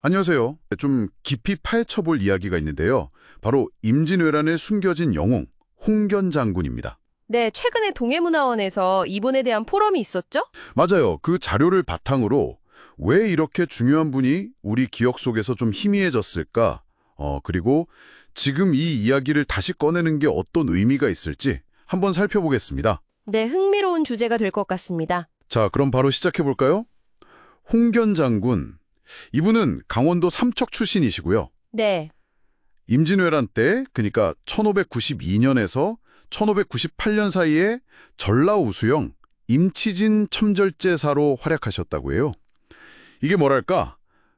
안녕하세요. 좀 깊이 파헤쳐 볼 이야기가 있는데요. 바로 임진왜란에 숨겨진 영웅, 홍견 장군입니다. 네, 최근에 동해문화원에서 이분에 대한 포럼이 있었죠? 맞아요. 그 자료를 바탕으로 왜 이렇게 중요한 분이 우리 기억 속에서 좀 희미해졌을까? 그리고 지금 이 이야기를 다시 꺼내는 게 어떤 의미가 있을지 한번 살펴보겠습니다. 네, 흥미로운 주제가 될 것 같습니다. 자, 그럼 바로 시작해 볼까요? 홍견 장군. 이분은 강원도 삼척 출신이시고요. 네, 임진왜란 때, 그러니까 1592년에서 1598년 사이에 전라우수영 임치진 첨절제사로 활약하셨다고 해요. 이게 뭐랄까,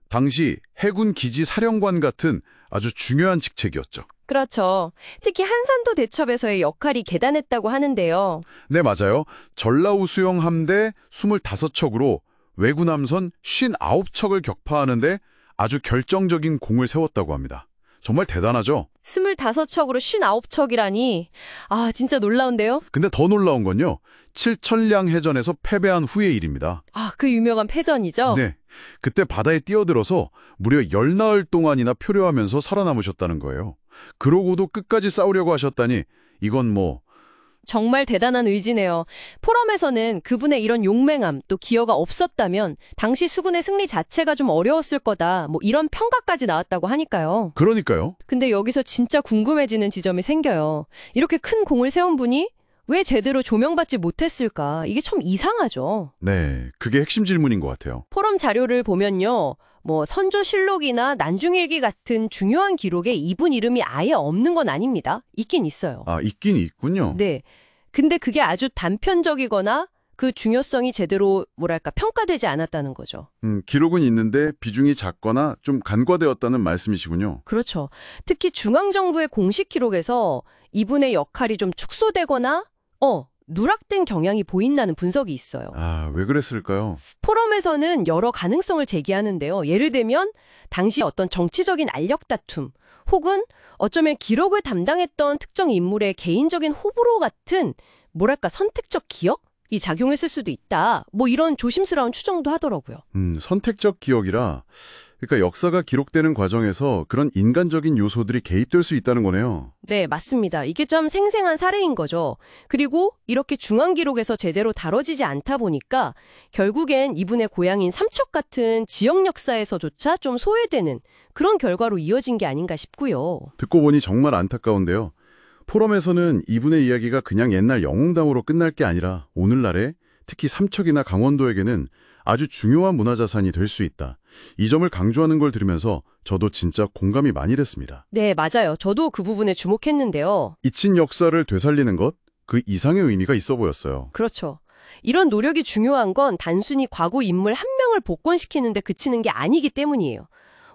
당시 해군 기지 사령관 같은 아주 중요한 직책이었죠. 그렇죠. 특히 한산도 대첩에서의 역할이 대단했다고 하는데요. 네, 맞아요. 전라우수영 함대 25척으로 왜구남선 59척을 격파하는데 아주 결정적인 공을 세웠다고 합니다. 정말 대단하죠? 25척으로 59척이라니. 아, 진짜 놀라운데요? 근데 더 놀라운 건요. 칠천량 해전에서 패배한 후의 일입니다. 아, 그 유명한 패전이죠? 네. 그때 바다에 뛰어들어서 무려 10나흘 동안이나 표류하면서 살아남으셨다는 거예요. 그러고도 끝까지 싸우려고 하셨다니 이건 뭐 정말 대단한 의지네요. 포럼에서는 그분의 이런 용맹함, 또 기여가 없었다면 당시 수군의 승리 자체가 좀 어려웠을 거다. 뭐 이런 평가까지 나왔다고 하니까요. 그러니까요. 근데 여기서 진짜 궁금해지는 지점이 생겨요. 이렇게 큰 공을 세운 분이 왜 제대로 조명받지 못했을까? 이게 참 이상하죠. 네, 그게 핵심 질문인 것 같아요. 포럼 자료를 보면요. 뭐 선조실록이나 난중일기 같은 중요한 기록에 이분 이름이 아예 없는 건 아닙니다. 있긴 있어요. 아, 있긴 있군요. 네. 근데 그게 아주 단편적이거나 그 중요성이 제대로 뭐랄까 평가되지 않았다는 거죠. 기록은 있는데 비중이 작거나 좀 간과되었다는 말씀이시군요. 그렇죠. 특히 중앙정부의 공식 기록에서 이분의 역할이 좀 축소되거나 누락된 경향이 보인다는 분석이 있어요. 아, 왜 그랬을까요? 포럼에서는 여러 가능성을 제기하는데요. 예를 들면 당시 어떤 정치적인 알력 다툼 혹은 어쩌면 기록을 담당했던 특정 인물의 개인적인 호불호 같은 뭐랄까 선택적 기억이 작용했을 수도 있다. 뭐 이런 조심스러운 추정도 하더라고요. 선택적 기억이라 그러니까 역사가 기록되는 과정에서 그런 인간적인 요소들이 개입될 수 있다는 거네요. 네, 맞습니다. 이게 좀 생생한 사례인 거죠. 그리고 이렇게 중앙 기록에서 제대로 다뤄지지 않다 보니까 결국엔 이분의 고향인 삼척 같은 지역 역사에서조차 좀 소외되는 그런 결과로 이어진 게 아닌가 싶고요. 듣고 보니 정말 안타까운데요. 포럼에서는 이분의 이야기가 그냥 옛날 영웅담으로 끝날 게 아니라 오늘날에 특히 삼척이나 강원도에게는 아주 중요한 문화자산이 될 수 있다. 이 점을 강조하는 걸 들으면서 저도 진짜 공감이 많이 됐습니다. 네, 맞아요. 저도 그 부분에 주목했는데요. 잊힌 역사를 되살리는 것, 그 이상의 의미가 있어 보였어요. 그렇죠. 이런 노력이 중요한 건 단순히 과거 인물 한 명을 복권시키는 데 그치는 게 아니기 때문이에요.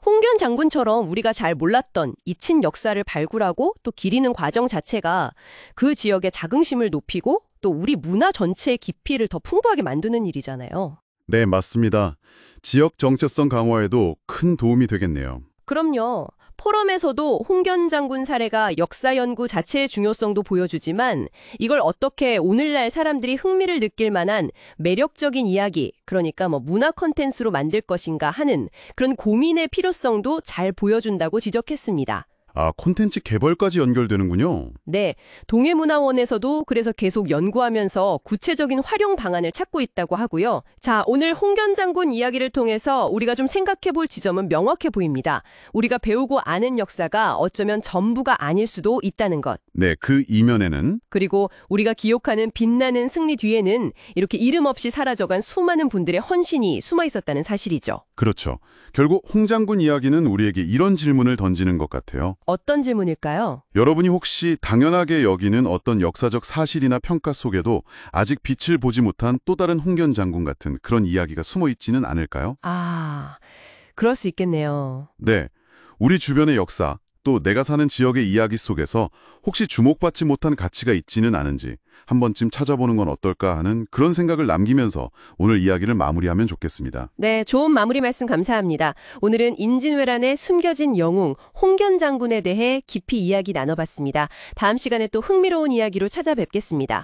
홍견 장군처럼 우리가 잘 몰랐던 잊힌 역사를 발굴하고 또 기리는 과정 자체가 그 지역의 자긍심을 높이고 또 우리 문화 전체의 깊이를 더 풍부하게 만드는 일이잖아요. 네, 맞습니다. 지역 정체성 강화에도 큰 도움이 되겠네요. 그럼요. 포럼에서도 홍견 장군 사례가 역사 연구 자체의 중요성도 보여주지만 이걸 어떻게 오늘날 사람들이 흥미를 느낄 만한 매력적인 이야기, 그러니까 뭐 문화 콘텐츠로 만들 것인가 하는 그런 고민의 필요성도 잘 보여준다고 지적했습니다. 아, 콘텐츠 개발까지 연결되는군요. 네, 동해문화원에서도 그래서 계속 연구하면서 구체적인 활용 방안을 찾고 있다고 하고요. 자, 오늘 홍견 장군 이야기를 통해서 우리가 좀 생각해 볼 지점은 명확해 보입니다. 우리가 배우고 아는 역사가 어쩌면 전부가 아닐 수도 있다는 것. 네, 그 이면에는 그리고 우리가 기억하는 빛나는 승리 뒤에는 이렇게 이름 없이 사라져간 수많은 분들의 헌신이 숨어 있었다는 사실이죠. 그렇죠. 결국 홍 장군 이야기는 우리에게 이런 질문을 던지는 것 같아요. 어떤 질문일까요? 여러분이 혹시 당연하게 여기는 어떤 역사적 사실이나 평가 속에도 아직 빛을 보지 못한 또 다른 홍견 장군 같은 그런 이야기가 숨어 있지는 않을까요? 아, 그럴 수 있겠네요. 네, 우리 주변의 역사, 또 내가 사는 지역의 이야기 속에서 혹시 주목받지 못한 가치가 있지는 않은지 한 번쯤 찾아보는 건 어떨까 하는 그런 생각을 남기면서 오늘 이야기를 마무리하면 좋겠습니다. 네, 좋은 마무리 말씀 감사합니다. 오늘은 임진왜란의 숨겨진 영웅 홍견 장군에 대해 깊이 이야기 나눠봤습니다. 다음 시간에 또 흥미로운 이야기로 찾아뵙겠습니다.